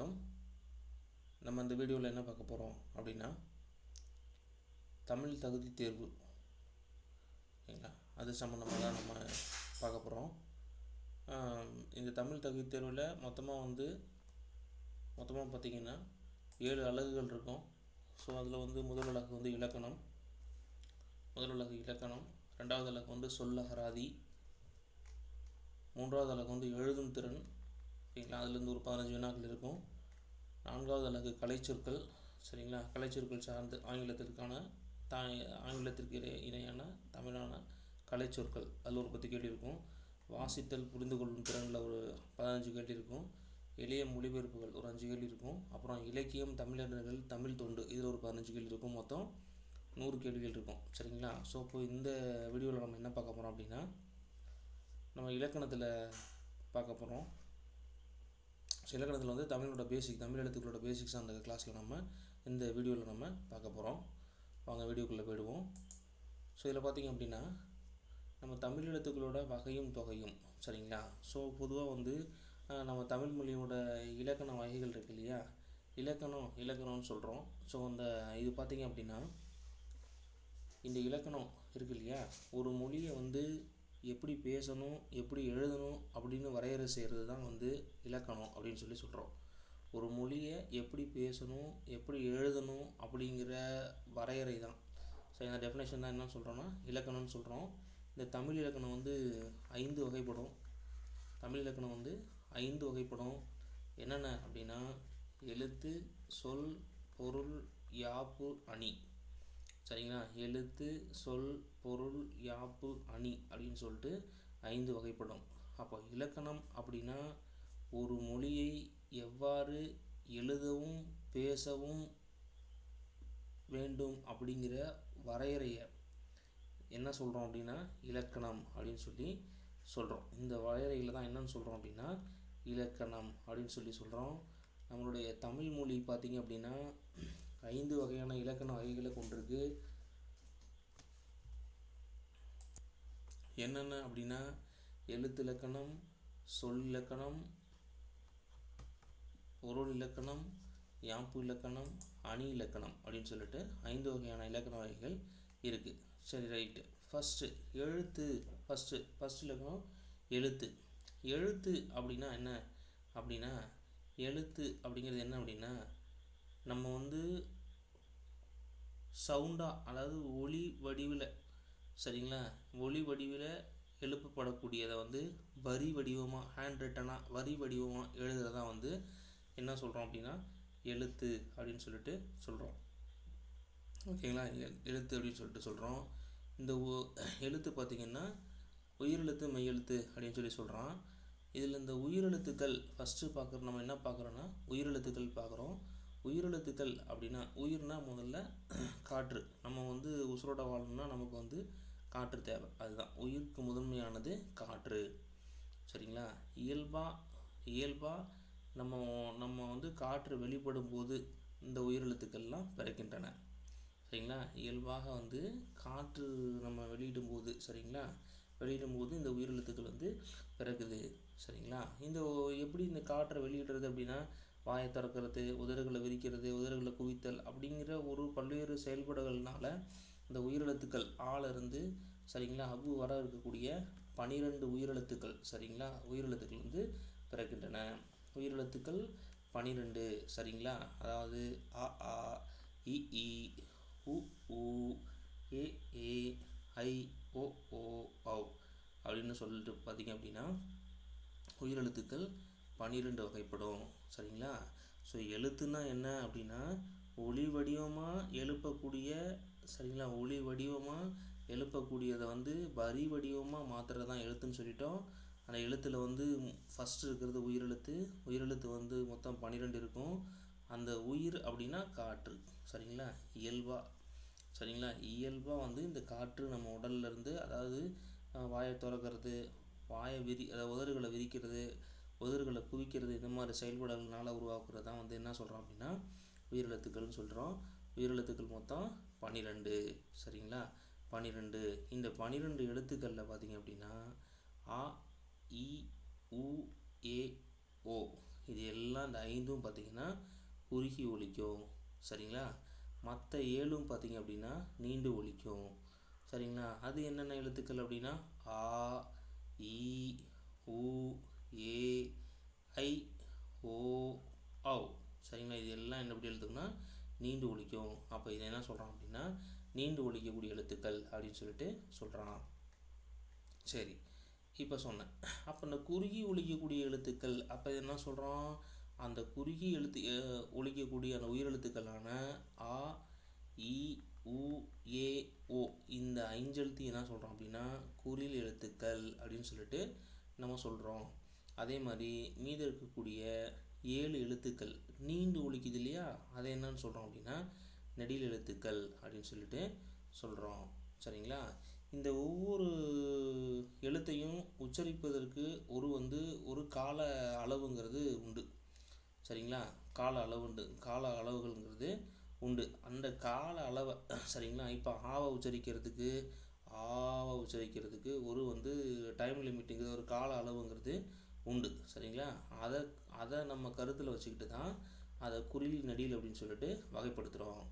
வணக்கம். நம்ம இந்த வீடியோவில் என்ன பார்க்க போகிறோம் அப்படின்னா, தமிழ் தகுதி தேர்வு சரிங்களா, அது சம்மந்தமாக தான் நம்ம பார்க்க போகிறோம். இந்த தமிழ் தகுதி தேர்வில் மொத்தமாக பார்த்திங்கன்னா 7 அலகுகள் இருக்கும். ஸோ அதில் முதல் அலகு இலக்கணம், ரெண்டாவது அலகு சொல்லகராதி, மூன்றாவது அலகு எழுதும் திறன் சரிங்களா, அதுலேருந்து ஒரு 15 வினாக்கள் இருக்கும். நான்காவது அலகு கலைச்சொற்கள் சரிங்களா, கலைச்சொற்கள் சார்ந்து ஆங்கிலத்திற்கு இணையான தமிழான கலைச்சொற்கள் அதில் ஒரு 10 கேள்வி இருக்கும். வாசித்தல் புரிந்து கொள்ளும் திறனில் ஒரு 15 கேள்வி இருக்கும். எளிய மொழிபெயர்ப்புகள் ஒரு 5 கேள்வி இருக்கும். அப்புறம் இலக்கியம், தமிழறிஞர்கள், தமிழ் தொண்டு இதில் ஒரு 15 கேள்வி இருக்கும். மொத்தம் 100 கேள்விகள் இருக்கும் சரிங்களா. ஸோ இப்போ இந்த வீடியோவில் நம்ம என்ன பார்க்க போகிறோம் அப்படின்னா, நம்ம இலக்கணத்தில் பார்க்க போகிறோம். இலக்கணத்தில் தமிழ் எழுத்துக்களோட பேசிக்ஸ் அந்த கிளாஸில் நம்ம இந்த வீடியோவில் நம்ம பார்க்க போகிறோம். வாங்க வீடியோக்குள்ளே போயிடுவோம். ஸோ இதில் பார்த்திங்க அப்படின்னா, நம்ம தமிழ் எழுத்துக்களோட வகையும் தொகையும் சரிங்களா. ஸோ பொதுவாக நம்ம தமிழ் மொழியோட இலக்கண வகைகள் இருக்குது இல்லையா, இலக்கணம்னு சொல்கிறோம். ஸோ இது பார்த்திங்க அப்படின்னா, இந்த இலக்கணம் இருக்குது இல்லையா, ஒரு மொழியை எப்படி பேசணும், எப்படி எழுதணும் அப்படின்னு வரையறை செய்கிறது தான் இலக்கணம் அப்படின்னு சொல்கிறோம். ஒரு மொழியை எப்படி பேசணும், எப்படி எழுதணும் அப்படிங்கிற வரையறை தான். ஸோ இந்த டெஃபினேஷன் தான் என்ன சொல்கிறோன்னா இலக்கணம்னு சொல்கிறோம். இந்த தமிழ் இலக்கணம் 5 வகைப்படும். தமிழ் இலக்கணம் 5 வகைப்படும். என்னென்ன அப்படின்னா, எழுத்து, சொல், பொருள், யாப்பு, அணி சரிங்களா. எழுத்து, சொல், பொருள், யாப்பு, அணி அப்படின்னு சொல்லிட்டு 5 வகைப்படும். அப்போ இலக்கணம் அப்படின்னா ஒரு மொழியை எவ்வாறு எழுதவும் பேசவும் வேண்டும் அப்படிங்கிற வரையறையை என்ன சொல்கிறோம் அப்படின்னா இலக்கணம் அப்படின்னு சொல்கிறோம். இந்த வரையறையில் தான் என்னன்னு சொல்கிறோம் அப்படின்னா இலக்கணம் அப்படின்னு சொல்கிறோம். நம்மளுடைய தமிழ் மொழி பார்த்திங்க அப்படின்னா 5 வகையான இலக்கண வகைகளை கொண்டிருக்கு. என்னென்ன அப்படின்னா, எழுத்து இலக்கணம், சொல் இலக்கணம், பொருள் இலக்கணம், யாப்பு இலக்கணம், அணி இலக்கணம் அப்படின்னு சொல்லிட்டு 5 வகையான இலக்கண வகைகள் இருக்குது. சரி, ரைட்டு. ஃபஸ்ட்டு இலக்கணம் எழுத்து அப்படின்னா என்ன அப்படின்னா, எழுத்து அப்படிங்கிறது என்ன அப்படின்னா, நம்ம சவுண்டாக, அதாவது ஒலி வடிவில் சரிங்களா, ஒலி வடிவில் எழுப்பப்படக்கூடியதை வரி வடிவமாக, ஹேண்ட் ரிட்டனாக வரி வடிவமாக எழுதுறதான் என்ன சொல்கிறோம் அப்படின்னா எழுத்து அப்படின்னு சொல்கிறோம். ஓகேங்களா, எழுத்து அப்படின்னு சொல்கிறோம். இந்த எழுத்து பார்த்திங்கன்னா உயிரெழுத்து, மெய்யெழுத்து அப்படின்னு சொல்கிறோம். இதில் இந்த உயிரெழுத்துக்கள் ஃபஸ்ட்டு நம்ம என்ன பார்க்குறோன்னா உயிரெழுத்துக்கள் பார்க்குறோம். உயிரெழுத்துக்கள் அப்படின்னா, உயிர்னா முதல்ல காற்று. நம்ம உசுரோட வாழணும்னா நமக்கு காற்று தேவை. அதுதான் உயிருக்கு முதன்மையானது காற்று சரிங்களா. இயல்பாக நம்ம காற்று வெளிப்படும் போது இந்த உயிரெழுத்துக்கள்லாம் பிறக்கின்றன சரிங்களா. இயல்பாக காற்று நம்ம வெளியிடும்போது இந்த உயிரெழுத்துக்கள் பிறக்குது சரிங்களா. எப்படி இந்த காற்றை வெளியிடுறது அப்படின்னா, வாயை திறக்கிறது, உதடுகளை விரிக்கிறது, உதடுகளை குவித்தல் அப்படிங்கிற ஒரு பல்வேறு செயல்பாடுகள்னால இந்த உயிரெழுத்துக்கள் ஆளிருந்து சரிங்களா அவ்வு வர இருக்கக்கூடிய 12 உயிரெழுத்துக்கள் சரிங்களா, உயிரெழுத்துக்கள் பிறக்கின்றன. உயிரெழுத்துக்கள் 12 சரிங்களா. அதாவது அ ஆ, இ ஈ, உ ஊ, ஏ ஏ, ஐ ஓ ஓ, ஔ அப்படின்னு சொல்லிட்டு பார்த்திங்க அப்படின்னா உயிரெழுத்துக்கள் 12 வகைப்படும் சரிங்களா. ஸோ எழுத்துன்னா என்ன அப்படின்னா, ஒளி வடிவமாக எழுப்பக்கூடிய சரிங்களா, ஒளி வடிவமாக எழுப்பக்கூடியதை வரி வடிவமாக மாற்றுறது தான் எழுத்துன்னு சொல்லிட்டோம். அந்த எழுத்தில் ஃபஸ்ட்டு இருக்கிறது உயிரெழுத்து மொத்தம் 12 இருக்கும். அந்த உயிர் அப்படின்னா காற்று சரிங்களா. இயல்பாக இந்த காற்று நம்ம உடல்லேருந்து, அதாவது வாயை திறக்கிறது, அதாவது உதடுகளை விரிக்கிறது, உதடுகளை குவிக்கிறது, இந்த மாதிரி செயல்பாடுகள்னால உருவாக்குறது தான் என்ன சொல்கிறோம் அப்படின்னா உயிரெழுத்துக்கள்னு சொல்கிறோம். உயிரெழுத்துக்கள் மொத்தம் 12 சரிங்களா. 12 இந்த 12 எழுத்துக்களில் பார்த்திங்க அப்படின்னா அ இ உ ஏ ஓ இது எல்லா சரிங்களா. இந்த 5ம் பார்த்திங்கன்னா குறுகி ஒலிக்கும் சரிங்களா. மற்ற 7ம் பார்த்திங்க அப்படின்னா நீண்டு ஒலிக்கும் சரிங்களா. அது என்னென்ன எழுத்துக்கள் அப்படின்னா ஆ, இ, உ, ஏ, ஐ, ஓ, ஔ சரிங்களா. இது எல்லாம் என்ன எப்படி எழுத்துக்குன்னா நீண்டு ஒலிக்கும். அப்போ இதை என்ன சொல்கிறான் அப்படின்னா நீண்டு ஒலிக்கக்கூடிய எழுத்துக்கள் அப்படின்னு சொல்லிட்டு சொல்கிறான். சரி, இப்போ சொன்னேன். அப்போ இந்த குறுகி ஒலிக்கக்கூடிய எழுத்துக்கள் அப்போ என்ன சொல்கிறோம், அந்த குறுகி ஒலிக்கக்கூடிய அந்த உயிரெழுத்துக்களான ஆ, இ, உ, ஏ, ஓ இந்த 5 எழுத்தையும் என்ன சொல்கிறோம் அப்படின்னா குறில் எழுத்துக்கள் அப்படின்னு சொல்லிட்டு நம்ம சொல்கிறோம். அதே மாதிரி மீதி இருக்கக்கூடிய 7 எழுத்துக்கள் நீண்டு ஒலிக்குது இல்லையா, அதை என்னன்னு சொல்கிறோம் அப்படின்னா நெடில் எழுத்துக்கள் அப்படின்னு சொல்லிட்டு சொல்கிறோம் சரிங்களா. இந்த ஒவ்வொரு எழுத்தையும் உச்சரிப்பதற்கு ஒரு கால அளவுங்கிறது உண்டு சரிங்களா. கால அளவுகள்ங்கிறது உண்டு. அந்த கால அளவை சரிங்களா. இப்போ ஆவை உச்சரிக்கிறதுக்கு ஒரு டைம் லிமிட்டுங்கிறது ஒரு கால அளவுங்கிறது உண்டு சரிங்களா. அதை நம்ம கருத்தில் வச்சுக்கிட்டு தான் அதை குறில் நெடில் அப்படின்னு சொல்லிட்டு வகைப்படுத்துகிறோம்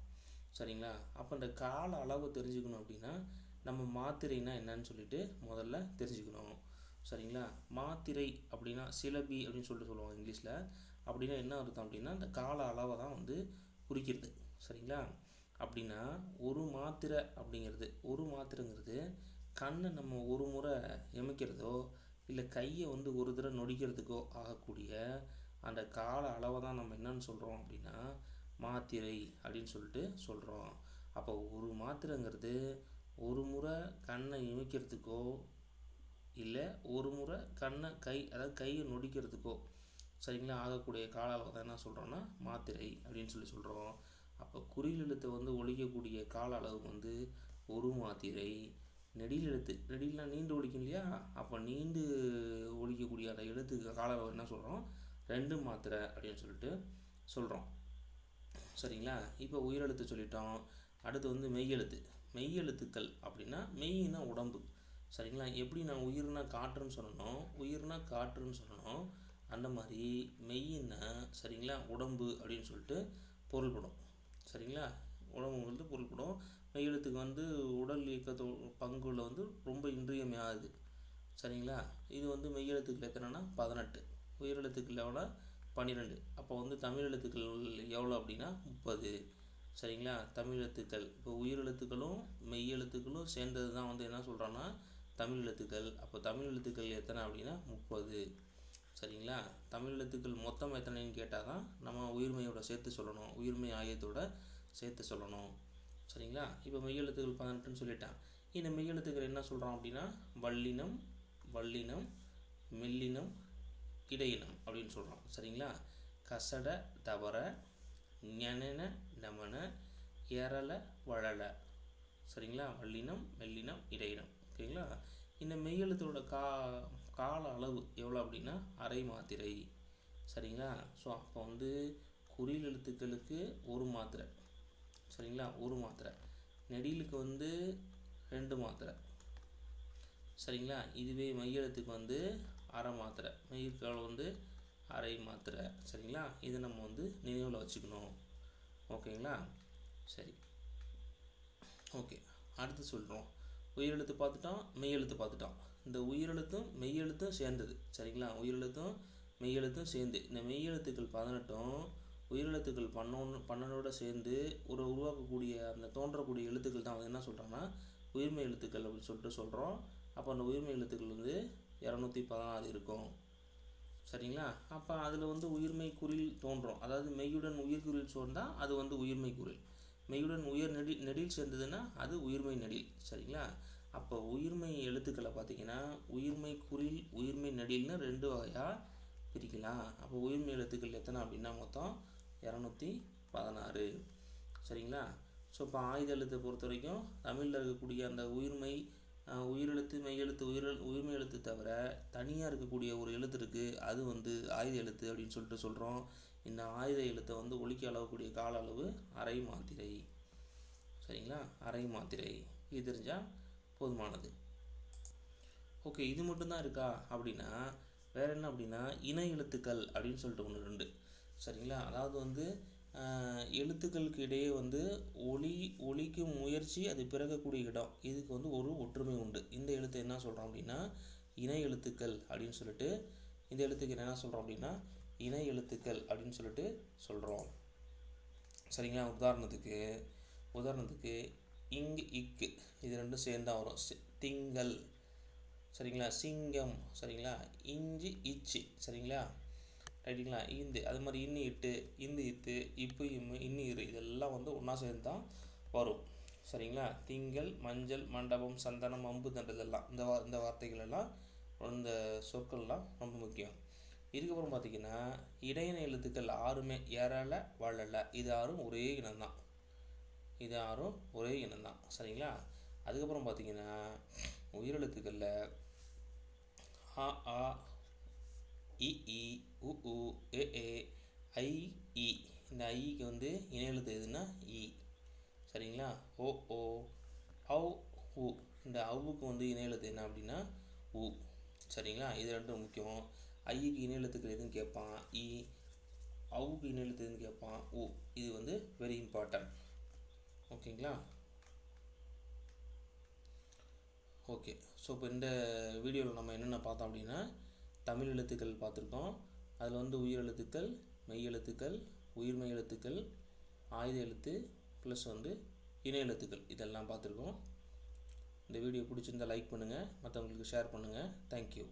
சரிங்களா. அப்போ இந்த கால அளவை தெரிஞ்சுக்கணும் அப்படின்னா நம்ம மாத்திரைனா என்னன்னு சொல்லிட்டு முதல்ல தெரிஞ்சுக்கணும் சரிங்களா. மாத்திரை அப்படின்னா சிலபி அப்படின்னு சொல்லிட்டு சொல்லுவாங்க இங்கிலீஷில். அப்படின்னா என்ன அர்த்தம் அப்படின்னா இந்த கால அளவை தான் குறிக்கிறது சரிங்களா. அப்படின்னா ஒரு மாத்திரைங்கிறது கண்ணை நம்ம ஒரு முறை எமைக்கிறதோ இல்லை கையை ஒரு தடவை நொடிக்கிறதுக்கோ ஆகக்கூடிய அந்த கால அளவை தான் நம்ம என்னன்னு சொல்கிறோம் அப்படின்னா மாத்திரை அப்படின்னு சொல்லிட்டு சொல்கிறோம். அப்போ ஒரு மாத்திரைங்கிறது ஒரு முறை கண்ணை இமைக்கிறதுக்கோ இல்லை ஒரு முறை கையை நொடிக்கிறதுக்கோ சரிங்களா ஆகக்கூடிய கால அளவை தான் என்ன சொல்கிறோன்னா மாத்திரை அப்படின்னு சொல்கிறோம். அப்போ குறில் எழுத்தை ஒலிக்கக்கூடிய கால அளவு ஒரு மாத்திரை. நெடில்னா நீண்டு ஒலிக்கும் இல்லையா, அப்போ நீண்டு ஒலிக்கக்கூடிய அந்த எழுத்துக்கு கால அளவு என்ன சொல்கிறோம் 2 மாத்திரை அப்படின்னு சொல்லிட்டு சொல்கிறோம் சரிங்களா. இப்போ உயிரெழுத்து சொல்லிட்டோம். அடுத்து மெய்யெழுத்துக்கள் அப்படின்னா மெய்னா உடம்பு சரிங்களா. எப்படி நான் உயிர்னா காற்றுன்னு சொல்லணும் அந்த மாதிரி மெய்யின்னா சரிங்களா உடம்பு அப்படின்னு சொல்லிட்டு பொருள்படும் சரிங்களா. உடம்புங்கிறது பொருள்படும். மெய்யெழுத்துக்கு உடல் இயக்கத்தோ பங்குல ரொம்ப இன்றியமையாதது சரிங்களா. இது மெய்யெழுத்துக்கள் எத்தனைன்னா 18, உயிரெழுத்துக்கள் எவ்வளோ 12. அப்போ தமிழ் எழுத்துக்கள் எவ்வளோ அப்படின்னா 30 சரிங்களா. தமிழ் எழுத்துக்கள் இப்போ உயிரெழுத்துக்களும் மெய்யெழுத்துக்களும் சேர்ந்தது தான் என்ன சொல்கிறோன்னா தமிழ் எழுத்துக்கள். அப்போ தமிழ் எழுத்துக்கள் எத்தனை அப்படின்னா 30 சரிங்களா. தமிழ் எழுத்துக்கள் மொத்தம் எத்தனைன்னு கேட்டால் தான் நம்ம உயிர்மையோட சேர்த்து சொல்லணும், உயிர்மை ஆயத்தோட சேர்த்து சொல்லணும் சரிங்களா. இப்போ மெய்யெழுத்துக்கள் 18ன்னு சொல்லிட்டேன். இந்த மெய்யெழுத்துக்கள் என்ன சொல்கிறோம் அப்படின்னா வல்லினம், மெல்லினம், இடையினம் அப்படின்னு சொல்கிறோம் சரிங்களா. கசட, தவற, ஞனன, நமன, எரள, வழல சரிங்களா. வல்லினம், மெல்லினம், இடையினம் ஓகேங்களா. இந்த மெய்யெழுத்தோட கால அளவு எவ்வளோ அப்படின்னா அரை மாத்திரை சரிங்களா. ஸோ அப்போ குறில் எழுத்துக்களுக்கு ஒரு மாத்திரை சரிங்களா, ஒரு மாத்திரை. நெடிலுக்கு 2 மாத்திரை சரிங்களா. இதுவே மெய்யெழுத்துக்கு அரை மாத்திரை, மெய்யெழுத்துக்கள் அரை மாத்திரை சரிங்களா. இதை நம்ம நினைவில் வச்சுக்கணும் ஓகேங்களா. சரி ஓகே, அடுத்து சொல்கிறோம். உயிரெழுத்து பார்த்துட்டோம், மெய்யெழுத்து பார்த்துட்டோம். இந்த உயிரெழுத்தும் மெய்யெழுத்தும் சேர்ந்தது சரிங்களா. உயிரெழுத்தும் மெய்யெழுத்தும் சேர்ந்து இந்த மெய்யெழுத்துக்கள் 18ம் உயிரெழுத்துக்கள் 12ஓட சேர்ந்து உருவாக்கக்கூடிய அந்த தோன்றக்கூடிய எழுத்துக்கள் தான் என்ன சொல்கிறோன்னா உயிர்மெய் எழுத்துக்கள் அப்படின்னு சொல்லிட்டு சொல்கிறோம். அப்போ அந்த உயிர்மெய் எழுத்துக்கள் 216 இருக்கும் சரிங்களா. அப்போ அதில் உயிர்மெய் குறில் தோன்றும். அதாவது மெய்யுடன் உயிர்குறில் சேர்ந்தால் அது உயிர்மெய் குறில், மெய்யுடன் நெடில் சேர்ந்ததுன்னா அது உயிர்மெய் நெடில் சரிங்களா. அப்போ உயிர்மெய் எழுத்துக்களை பார்த்திங்கன்னா உயிர்மெய் குறில், உயிர்மெய் நெடில்னு 2 வகையாக பிரிக்கலாம். அப்போ உயிர்மெய் எழுத்துக்கள் எத்தனை அப்படின்னா மொத்தம் 216 சரிங்களா. ஸோ இப்போ ஆயுத எழுத்தை பொறுத்த வரைக்கும் தமிழில் இருக்கக்கூடிய அந்த உயிரெழுத்து, மெய்யெழுத்து, உயிர்மெய் எழுத்து தவிர தனியாக இருக்கக்கூடிய ஒரு எழுத்து இருக்குது, அது ஆயுத எழுத்து அப்படின்னு சொல்லிட்டு சொல்கிறோம். இந்த ஆயுத எழுத்தை ஒலிக்க அளவக்கூடிய கால அளவு அரை மாத்திரை சரிங்களா. அரை மாத்திரை இது தெரிஞ்சால் போதுமானது. ஓகே, இது மட்டும்தான் இருக்கா அப்படின்னா வேறு என்ன அப்படின்னா இணை எழுத்துக்கள் அப்படின்னு சொல்லிட்டு ஒன்று 2 சரிங்களா? அதாவது வந்து எழுத்துக்களுக்கு இடையே வந்து ஒலிக்கும் முயற்சி அது பிறக்கக்கூடிய இடம், இதுக்கு வந்து ஒரு ஒற்றுமை உண்டு. இந்த எழுத்தை என்ன சொல்கிறோம் அப்படின்னா இணை எழுத்துக்கள் அப்படின்னு சொல்லிட்டு, இந்த எழுத்துக்கு என்ன சொல்கிறோம் அப்படின்னா இணை எழுத்துக்கள் அப்படின்னு சொல்லிட்டு சொல்கிறோம். சரிங்களா? உதாரணத்துக்கு இங்கு இக்கு இது ரெண்டும் சேர்ந்தா வரும். திங்கள், சரிங்களா? சிங்கம், சரிங்களா? இஞ்சி இச்சி, சரிங்களா? ரைட்டுங்களா? இந்து அது மாதிரி இன்னி இட்டு, இந்து இத்து, இப்பு இம்மு, இன்னி இரு, இதெல்லாம் வந்து ஒன்றா சேர்ந்து தான் வரும். சரிங்களா? திங்கள், மஞ்சள், மண்டபம், சந்தனம், அம்பு தண்டல் எல்லாம் இந்த வார்த்தைகள் எல்லாம், இந்த சொற்கள்லாம் ரொம்ப முக்கியம். இதுக்கப்புறம் பார்த்திங்கன்னா இடையின எழுத்துக்கள் ஆறுமே ஏறல வளல, இது ஆறும் ஒரே இனம்தான். சரிங்களா? அதுக்கப்புறம் பார்த்திங்கன்னா உயிரெழுத்துக்களில் அ ஆ இ ஈ உ உ எ ஏ ஐ இ, இந்த ஐக்கு வந்து இணை எழுத்து எதுன்னா இ. சரிங்களா? ஓ ஓ ஔ உ, இந்த அவுக்கு வந்து இணை எழுத்து என்ன அப்படின்னா உ. சரிங்களா? இது ரெண்டும் முக்கியம். ஐக்கு இணை எழுத்துக்கள் எதுன்னு கேட்பான் இ, அவுக்கு இணை எழுத்து எதுன்னு கேட்பான் உ. இது வந்து வெரி இம்பார்ட்டன்ட். ஓகேங்களா? ஓகே. ஸோ இப்போ இந்த வீடியோவில் நம்ம என்னென்ன பார்த்தோம் அப்படின்னா தமிழ் எழுத்துக்கள் பார்த்துருக்கோம். அதில் வந்து உயிர் எழுத்துக்கள், மெய் எழுத்துக்கள், உயிர்மெய் எழுத்துக்கள், ஆயுத எழுத்து ப்ளஸ் வந்து இணை எழுத்துக்கள், இதெல்லாம் பார்த்துருக்கோம். இந்த வீடியோ பிடிச்சிருந்தால் லைக் பண்ணுங்கள், மற்றவங்களுக்கு ஷேர் பண்ணுங்கள். தேங்க்யூ.